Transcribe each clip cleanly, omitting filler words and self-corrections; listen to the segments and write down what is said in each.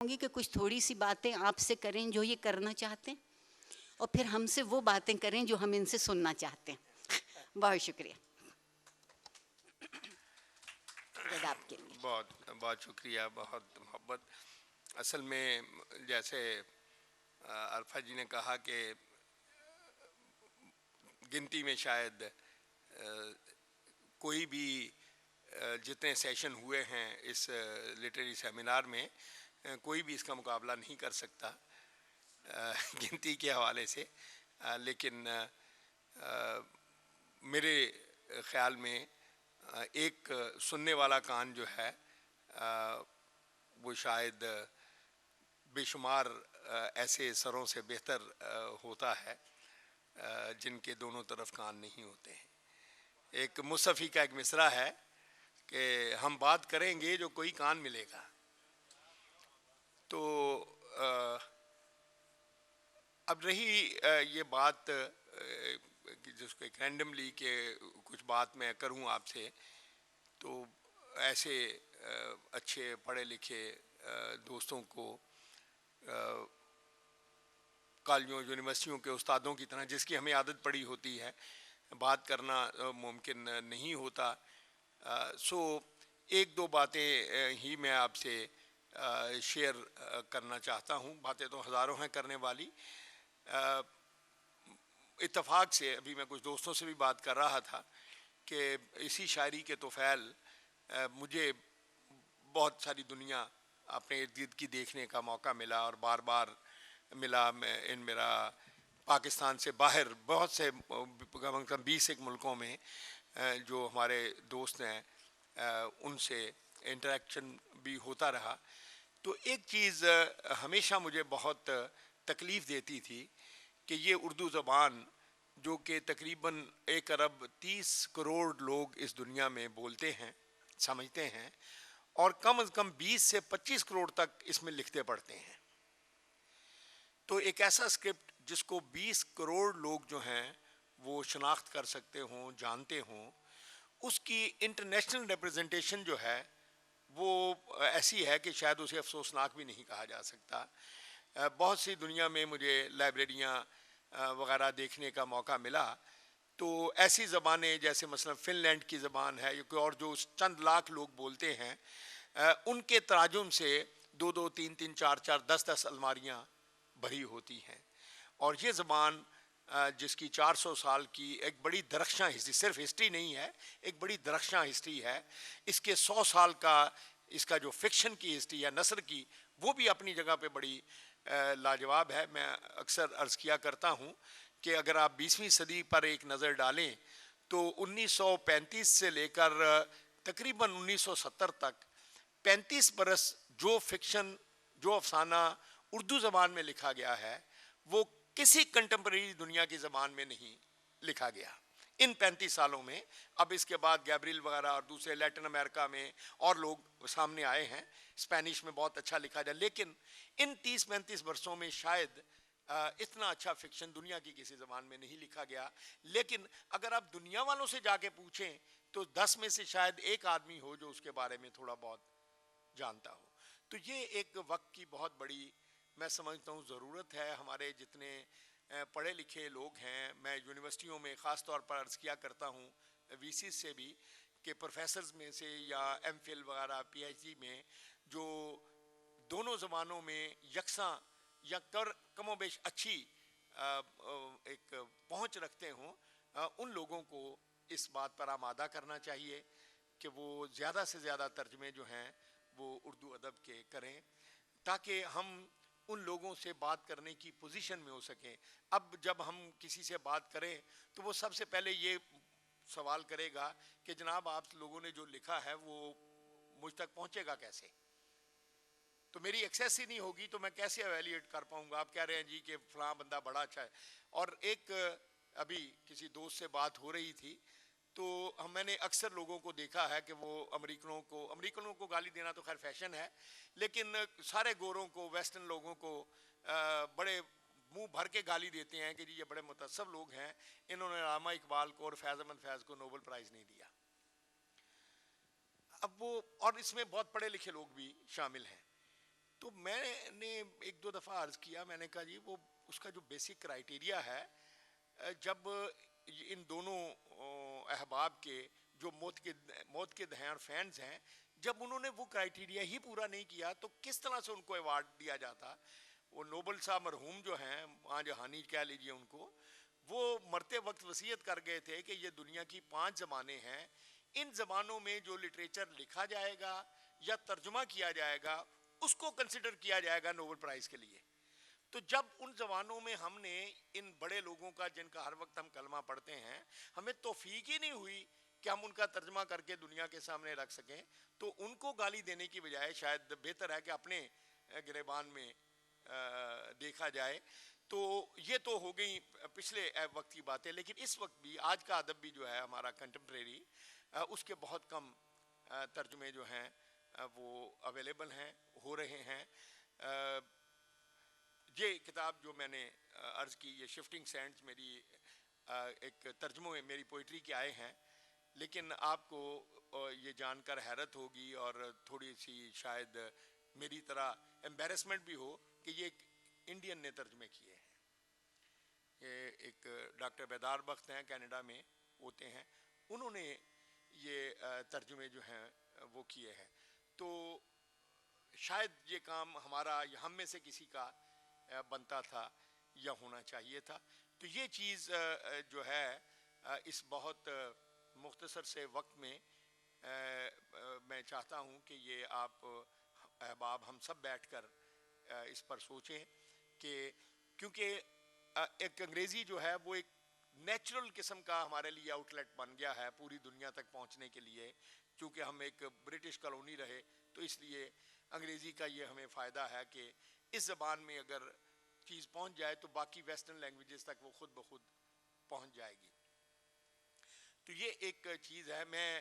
گی کہ کچھ تھوڑی سی باتیں آپ سے کریں جو یہ کرنا چاہتے ہیں، اور پھر ہم سے وہ باتیں کریں جو ہم ان سے سننا چاہتے ہیں. بہت شکریہ. آپ کے لیے بہت بہت شکریہ، بہت محبت. اصل میں جیسے عرفہ جی نے کہا کہ گنتی میں شاید کوئی بھی جتنے سیشن ہوئے ہیں اس لٹریری سیمینار میں کوئی بھی اس کا مقابلہ نہیں کر سکتا گنتی کے حوالے سے. لیکن میرے خیال میں ایک سننے والا کان جو ہے وہ شاید بے شمار ایسے سروں سے بہتر ہوتا ہے جن کے دونوں طرف کان نہیں ہوتے ہیں. ایک مصطفی کا ایک مصرع ہے کہ ہم بات کریں گے جو کوئی کان ملے گا. تو اب رہی یہ بات جس کو ایک رینڈملی کہ کچھ بات میں کروں آپ سے، تو ایسے اچھے پڑھے لکھے دوستوں کو کالجوں یونیورسٹیوں کے استادوں کی طرح جس کی ہمیں عادت پڑی ہوتی ہے بات کرنا ممکن نہیں ہوتا. سو ایک دو باتیں ہی میں آپ سے شیئر کرنا چاہتا ہوں. باتیں تو ہزاروں ہیں کرنے والی. اتفاق سے ابھی میں کچھ دوستوں سے بھی بات کر رہا تھا کہ اسی شاعری کے طفیل مجھے بہت ساری دنیا اپنے ارد گرد کی دیکھنے کا موقع ملا، اور بار بار ملا. میرا پاکستان سے باہر بہت سے کم از کم 20 ملکوں میں جو ہمارے دوست ہیں ان سے انٹریکشن بھی ہوتا رہا. تو ایک چیز ہمیشہ مجھے بہت تکلیف دیتی تھی کہ یہ اردو زبان جو کہ تقریباً 1.30 ارب لوگ اس دنیا میں بولتے ہیں، سمجھتے ہیں، اور کم از کم 20 سے 25 کروڑ تک اس میں لکھتے پڑھتے ہیں. تو ایک ایسا اسکرپٹ جس کو 20 کروڑ لوگ جو ہیں وہ شناخت کر سکتے ہوں، جانتے ہوں، اس کی انٹرنیشنل ریپرزنٹیشن جو ہے وہ ایسی ہے کہ شاید اسے افسوسناک بھی نہیں کہا جا سکتا. بہت سی دنیا میں مجھے لائبریریاں وغیرہ دیکھنے کا موقع ملا، تو ایسی زبانیں جیسے مثلا فن لینڈ کی زبان ہے اور جو چند لاکھ لوگ بولتے ہیں ان کے تراجم سے 2 3 4 10 الماریاں بھری ہوتی ہیں. اور یہ زبان جس کی 400 سال کی ایک بڑی درخشاں ہسٹری، صرف ہسٹری نہیں ہے، ایک بڑی درخشاں ہسٹری ہے. اس کے 100 سال کا اس کا جو فکشن کی ہسٹری ہے، نثر کی، وہ بھی اپنی جگہ پہ بڑی لاجواب ہے. میں اکثر عرض کیا کرتا ہوں کہ اگر آپ 20ویں صدی پر ایک نظر ڈالیں تو 1935 سے لے کر تقریباً 1970 تک 35 برس جو فکشن، جو افسانہ اردو زبان میں لکھا گیا ہے وہ کسی کنٹمپریری دنیا کی زبان میں نہیں لکھا گیا ان 35 سالوں میں. اب اس کے بعد گیبریل وغیرہ اور دوسرے لیٹن امریکہ میں اور لوگ سامنے آئے ہیں، اسپینش میں بہت اچھا لکھا جائے، لیکن ان 30-35 برسوں میں شاید اتنا اچھا فکشن دنیا کی کسی زبان میں نہیں لکھا گیا. لیکن اگر آپ دنیا والوں سے جا کے پوچھیں تو 10 میں سے شاید ایک آدمی ہو جو اس کے بارے میں تھوڑا بہت جانتا ہو. تو یہ ایک وقت کی بہت بڑی میں سمجھتا ہوں ضرورت ہے. ہمارے جتنے پڑھے لکھے لوگ ہیں، میں یونیورسٹیوں میں خاص طور پر عرض کیا کرتا ہوں وی سی سے بھی کہ پروفیسرز میں سے یا ایم فل وغیرہ پی ایچ ڈی میں جو دونوں زبانوں میں یکساں یا کم و بیش اچھی ایک پہنچ رکھتے ہوں، ان لوگوں کو اس بات پر آمادہ کرنا چاہیے کہ وہ زیادہ سے زیادہ ترجمے جو ہیں وہ اردو ادب کے کریں تاکہ ہم ان لوگوں سے بات کرنے کی پوزیشن میں ہو سکیں. اب جب ہم کسی سے بات کریں تو وہ سب سے پہلے یہ سوال کرے گا کہ جناب آپ لوگوں نے جو لکھا ہے وہ مجھ تک پہنچے گا کیسے؟ تو میری ایکسیس ہی نہیں ہوگی تو میں کیسے ایویلیٹ کر پاؤں گا؟ آپ کہہ رہے ہیں جی کہ فلاں بندہ بڑا اچھا ہے. اور ایک ابھی کسی دوست سے بات ہو رہی تھی تو میں نے اکثر لوگوں کو دیکھا ہے کہ وہ امریکنوں کو گالی دینا تو خیر فیشن ہے، لیکن سارے گوروں کو، ویسٹرن لوگوں کو بڑے منہ بھر کے گالی دیتے ہیں کہ جی یہ بڑے متعصب لوگ ہیں، انہوں نے علامہ اقبال کو اور فیض احمد فیض کو نوبل پرائز نہیں دیا. اب وہ اور اس میں بہت پڑھے لکھے لوگ بھی شامل ہیں. تو میں نے ایک دو دفعہ عرض کیا, میں نے کہا جی وہ اس کا جو بیسک کرائیٹیریا ہے, جب ان دونوں احباب کے جو موت کے دہاں اور فینز ہیں, جب انہوں نے وہ کرائیٹیریا ہی پورا نہیں کیا تو کس طرح سے ان کو ایوارڈ دیا جاتا؟ وہ نوبل صاحب مرحوم جو ہیں, وہاں جہانی کہہ لیجئے ان کو, وہ مرتے وقت وصیت کر گئے تھے کہ یہ دنیا کی 5 زبانیں ہیں, ان زبانوں میں جو لٹریچر لکھا جائے گا یا ترجمہ کیا جائے گا اس کو کنسیڈر کیا جائے گا نوبل پرائز کے لیے. تو جب ان زبانوں میں ہم نے ان بڑے لوگوں کا, جن کا ہر وقت ہم کلمہ پڑھتے ہیں, ہمیں توفیق ہی نہیں ہوئی کہ ہم ان کا ترجمہ کر کے دنیا کے سامنے رکھ سکیں, تو ان کو گالی دینے کی بجائے شاید بہتر ہے کہ اپنے گریبان میں دیکھا جائے. تو یہ تو ہو گئی پچھلے وقت کی باتیں, لیکن اس وقت بھی آج کا ادب بھی جو ہے ہمارا کنٹمپریری, اس کے بہت کم ترجمے جو ہیں وہ اویلیبل ہیں, ہو رہے ہیں. یہ کتاب جو میں نے عرض کی, یہ شفٹنگ سینڈز, میری ایک ترجمے میری پوئٹری کے آئے ہیں, لیکن آپ کو یہ جان کر حیرت ہوگی اور تھوڑی سی شاید میری طرح ایمبیرسمنٹ بھی ہو کہ یہ ایک انڈین نے ترجمے کیے ہیں. یہ ایک ڈاکٹر بیدار بخت ہیں, کینیڈا میں ہوتے ہیں, انہوں نے یہ ترجمے جو ہیں وہ کیے ہیں. تو شاید یہ کام ہمارا, ہم میں سے کسی کا بنتا تھا یا ہونا چاہیے تھا. تو یہ چیز جو ہے اس بہت مختصر سے وقت میں میں چاہتا ہوں کہ یہ آپ احباب ہم سب بیٹھ کر اس پر سوچیں, کہ کیونکہ ایک انگریزی جو ہے وہ ایک نیچرل قسم کا ہمارے لیے آؤٹ لیٹ بن گیا ہے پوری دنیا تک پہنچنے کے لیے. چونکہ ہم ایک برٹش کالونی رہے تو اس لیے انگریزی کا یہ ہمیں فائدہ ہے کہ اس زبان میں اگر چیز پہنچ جائے تو باقی ویسٹرن لینگویجز تک وہ خود بخود پہنچ جائے گی. تو یہ ایک چیز ہے. میں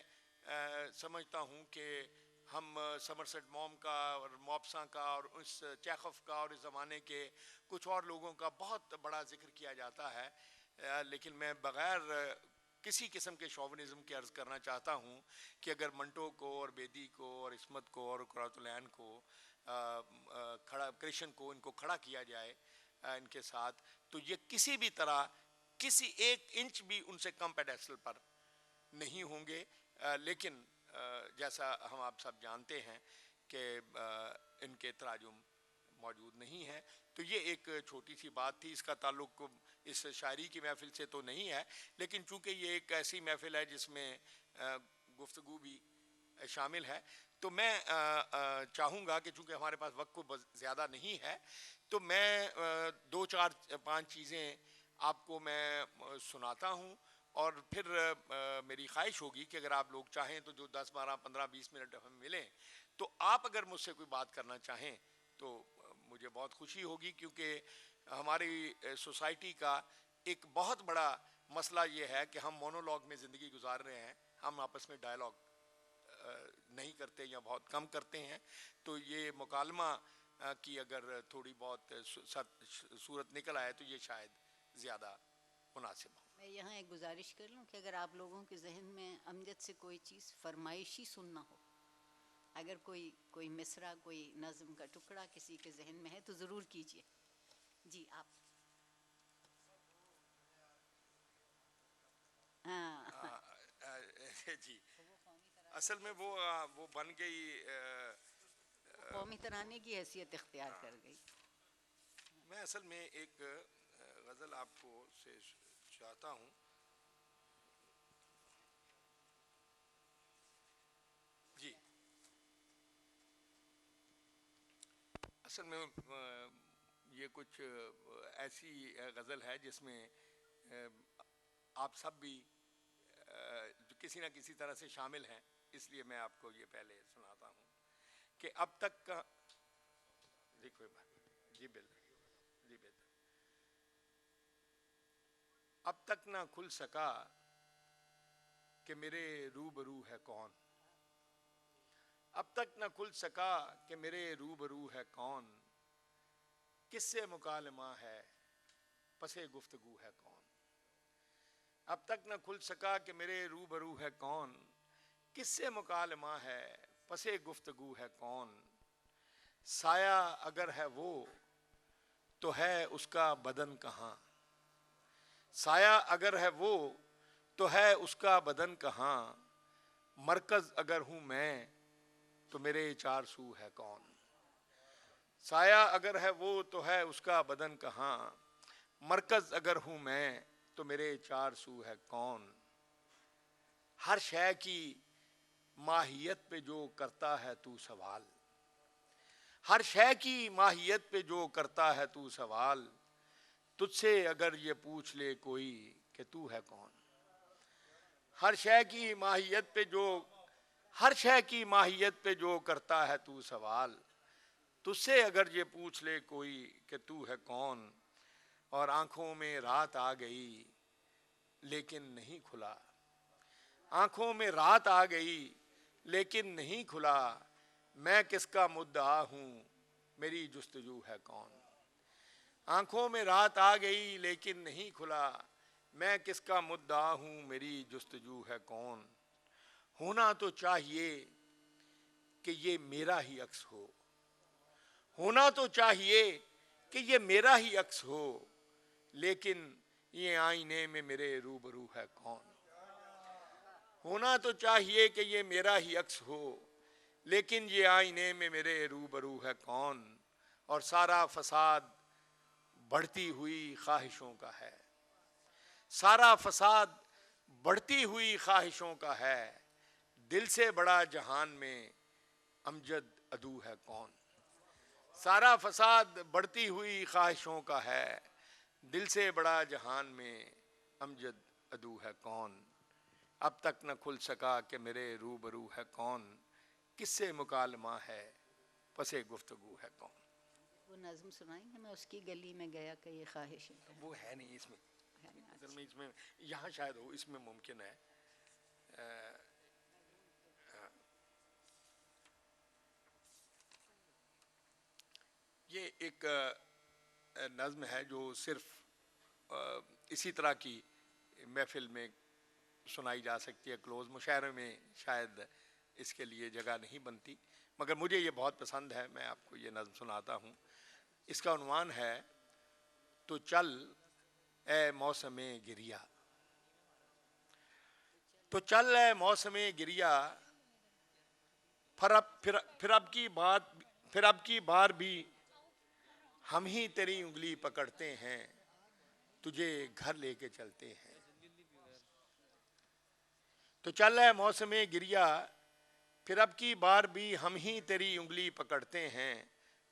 سمجھتا ہوں کہ ہم سمرسٹ موم کا اور موپساں کا اور اس چیخف کا اور اس زمانے کے کچھ اور لوگوں کا بہت بڑا ذکر کیا جاتا ہے, لیکن میں بغیر کسی قسم کے شوونزم کے عرض کرنا چاہتا ہوں کہ اگر منٹو کو اور بیدی کو اور عصمت کو اور قرۃ العین کو کھڑا, کرشن کو, ان کو کھڑا کیا جائے ان کے ساتھ, تو یہ کسی بھی طرح کسی 1 انچ بھی ان سے کم پیڈیسٹل پر نہیں ہوں گے. لیکن جیسا ہم آپ سب جانتے ہیں کہ ان کے تراجم موجود نہیں ہیں. تو یہ ایک چھوٹی سی بات تھی, اس کا تعلق اس شاعری کی محفل سے تو نہیں ہے, لیکن چونکہ یہ ایک ایسی محفل ہے جس میں گفتگو بھی شامل ہے, تو میں چاہوں گا کہ چونکہ ہمارے پاس وقت کو زیادہ نہیں ہے, تو میں 2 4 5 چیزیں آپ کو میں سناتا ہوں, اور پھر میری خواہش ہوگی کہ اگر آپ لوگ چاہیں تو جو 10 12 15 20 منٹ ہمیں ملیں, تو آپ اگر مجھ سے کوئی بات کرنا چاہیں تو مجھے بہت خوشی ہوگی. کیونکہ ہماری سوسائٹی کا ایک بہت بڑا مسئلہ یہ ہے کہ ہم مونولوگ میں زندگی گزار رہے ہیں, ہم آپس میں ڈائلاگ نہیں کرتے یا بہت کم کرتے ہیں. تو یہ مکالمہ کی اگر تھوڑی بہت صورت نکل آئے تو یہ شاید زیادہ مناسب ہو. میں یہاں ایک گزارش کر لوں کہ اگر آپ لوگوں کے ذہن میں امجد سے کوئی چیز فرمائشی سننا ہو, اگر کوئی مصرع, کوئی نظم کا ٹکڑا کسی کے ذہن میں ہے تو ضرور کیجیے. جی آپ. ہاں جی, اصل میں وہ بن گئی, قومی ترانے کی حیثیت اختیار کر گئی. میں اصل میں ایک غزل آپ کو سے چاہتا ہوں. جی, اصل میں یہ کچھ ایسی غزل ہے جس میں آپ سب بھی کسی نہ کسی طرح سے شامل ہیں, اس لیے میں آپ کو یہ پہلے سناتا ہوں کہ اب تک کا دیکھو جی بہتر. اب تک نہ کھل سکا کہ میرے روبرو ہے کون, اب تک نہ کھل سکا کہ میرے روبرو ہے کون, کس سے مکالمہ ہے پس گفتگو ہے کون. اب تک نہ کھل سکا کہ میرے روبرو ہے کون, کس سے مکالمہ ہے پس گفتگو ہے کون. سایہ اگر ہے وہ تو ہے اس کا بدن کہاں. سایہ اگر ہے وہ تو ہے اس کا بدن کہاں. مرکز اگر ہوں میں تو میرے چار سو ہے کون. سایہ اگر ہے وہ تو ہے اس کا بدن کہاں. مرکز اگر ہوں میں تو میرے چار سو ہے کون. ہر شے کی ماہیت پہ جو کرتا ہے تو سوال. ہر شے کی ماہیت پہ جو کرتا ہے تو سوال. تجھ سے اگر یہ پوچھ لے کوئی کہ تو ہے کون. ہر شے کی ماہیت پہ جو ہر شے کی ماہیت پہ جو کرتا ہے تو سوال. تجھ سے اگر یہ پوچھ لے کوئی کہ تو ہے کون. اور آنکھوں میں رات آ گئی لیکن نہیں کھلا. آنکھوں میں رات آ گئی لیکن نہیں کھلا. میں کس کا مدعا ہوں میری جستجو ہے کون. آنکھوں میں رات آ گئی لیکن نہیں کھلا. میں کس کا مدعا ہوں میری جستجو ہے کون. ہونا تو چاہیے کہ یہ میرا ہی عکس ہو. ہونا تو چاہیے کہ یہ میرا ہی عکس ہو. لیکن یہ آئینے میں میرے روبرو ہے کون. ہونا تو چاہیے کہ یہ میرا ہی عکس ہو. لیکن یہ آئینے میں میرے روبرو ہے کون. اور سارا فساد بڑھتی ہوئی خواہشوں کا ہے. سارا فساد بڑھتی ہوئی خواہشوں کا ہے. دل سے بڑا جہان میں امجد عدو ہے کون. سارا فساد بڑھتی ہوئی خواہشوں کا ہے. دل سے بڑا جہان میں امجد عدو ہے کون. اب تک نہ کھل سکا کہ میرے روبرو ہے کون. کس سے مکالمہ ہے پس گفتگو ہے کون. وہ نظم سنائیں گے. میں اس کی گلی میں گیا کہ یہ خواہش وہ ہے نہیں اس میں. ہے نا. اصل میں اس میں یہاں شاید ہو, اس میں ممکن ہے. یہ ایک نظم ہے جو صرف اسی طرح کی محفل میں سنائی جا سکتی ہے. کلوز مشاعرے میں شاید اس کے لیے جگہ نہیں بنتی, مگر مجھے یہ بہت پسند ہے. میں آپ کو یہ نظم سناتا ہوں. اس کا عنوان ہے تو چل اے موسم گریا. تو چل اے موسم گریا. پھر اب کی بار بھی ہم ہی تیری انگلی پکڑتے ہیں. تجھے گھر لے کے چلتے ہیں. تو چل اے موسم گریا. پھر اب کی بار بھی ہم ہی تیری انگلی پکڑتے ہیں.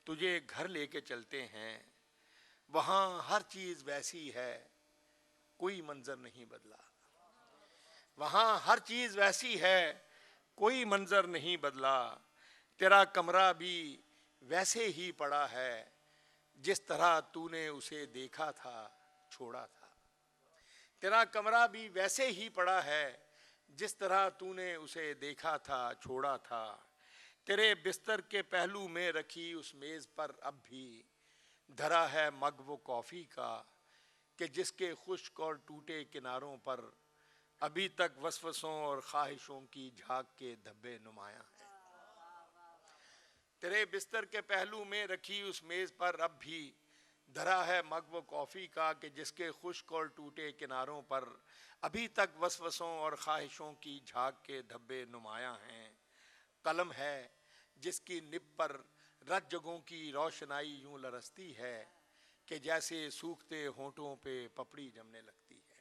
تجھے گھر لے کے چلتے ہیں. وہاں ہر چیز ویسی ہے کوئی منظر نہیں بدلا. وہاں ہر چیز ویسی ہے کوئی منظر نہیں بدلا. تیرا کمرہ بھی ویسے ہی پڑا ہے جس طرح تو نے اسے دیکھا تھا چھوڑا تھا. تیرا کمرہ بھی ویسے ہی پڑا ہے جس طرح تو نے اسے دیکھا تھا چھوڑا تھا. تیرے بستر کے پہلو میں رکھی اس میز پر اب بھی دھرا ہے مگ وہ کافی کا کہ جس کے خشک اور ٹوٹے کناروں پر ابھی تک وسوسوں اور خواہشوں کی جھاگ کے دھبے نمایاں ہیں. تیرے بستر کے پہلو میں رکھی اس میز پر اب بھی دھرا ہے مگ وہ کافی کا کہ جس کے خشک اور ٹوٹے کناروں پر ابھی تک وسوسوں اور خواہشوں کی جھاگ کے دھبے نمایاں ہیں. قلم ہے جس کی نب پر رت جگوں کی روشنائی یوں لرزتی ہے کہ جیسے سوکھتے ہونٹوں پہ پپڑی جمنے لگتی ہے.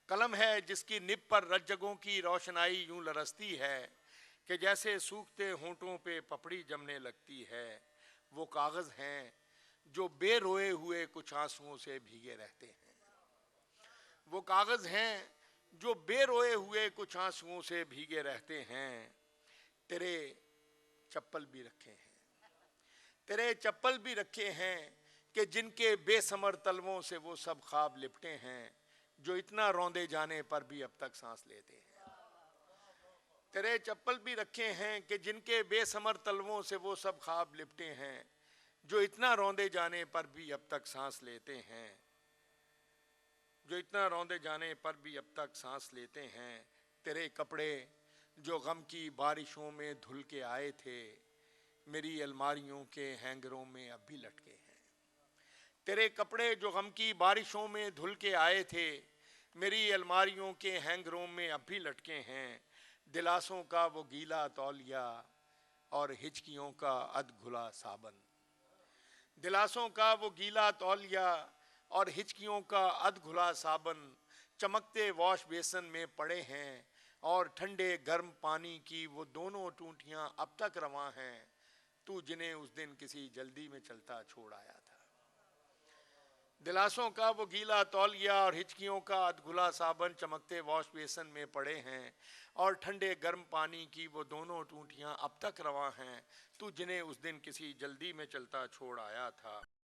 قلم ہے جس کی نب پر رت جگوں کی روشنائی یوں لرزتی ہے کہ جیسے سوکھتے ہونٹوں پہ پپڑی جمنے لگتی ہے. وہ کاغذ ہیں جو بے روئے ہوئے کچھ آنسوؤں سے بھیگے رہتے ہیں. وہ کاغذ ہیں جو بے روئے ہوئے کچھ آنسوؤں سے بھیگے رہتے ہیں. تیرے چپل بھی رکھے ہیں. تیرے چپل بھی رکھے ہیں کہ جن کے بے ثمر تلووں سے وہ سب خواب لپٹے ہیں جو اتنا روندے جانے پر بھی اب تک سانس لیتے ہیں. تیرے چپل بھی رکھے ہیں کہ جن کے بے ثمر تلووں سے وہ سب خواب لپٹے ہیں جو اتنا روندے جانے پر بھی اب تک سانس لیتے ہیں. جو اتنا روندے جانے پر بھی اب تک سانس لیتے ہیں. تیرے کپڑے جو غم کی بارشوں میں دھل کے آئے تھے میری الماریوں کے ہینگروں میں اب بھی لٹکے ہیں. تیرے کپڑے جو غم کی بارشوں میں دھل کے آئے تھے میری الماریوں کے ہینگروں میں اب بھی لٹکے ہیں. دلاسوں کا وہ گیلا تولیہ اور ہچکیوں کا ادھ گھلا صابن. دلاسوں کا وہ گیلا تولیہ اور ہچکیوں کا ادھ گھلا صابن چمکتے واش بیسن میں پڑے ہیں اور ٹھنڈے گرم پانی کی وہ دونوں ٹونٹیاں اب تک رواں ہیں تو جنہیں اس دن کسی جلدی میں چلتا چھوڑ آیا تھا. دلاسوں کا وہ گیلا تولیہ اور ہچکیوں کا ادھگلا صابن چمکتے واش بیسن میں پڑے ہیں اور ٹھنڈے گرم پانی کی وہ دونوں ٹونٹیاں اب تک رواں ہیں تو جنہیں اس دن کسی جلدی میں چلتا چھوڑ آیا تھا.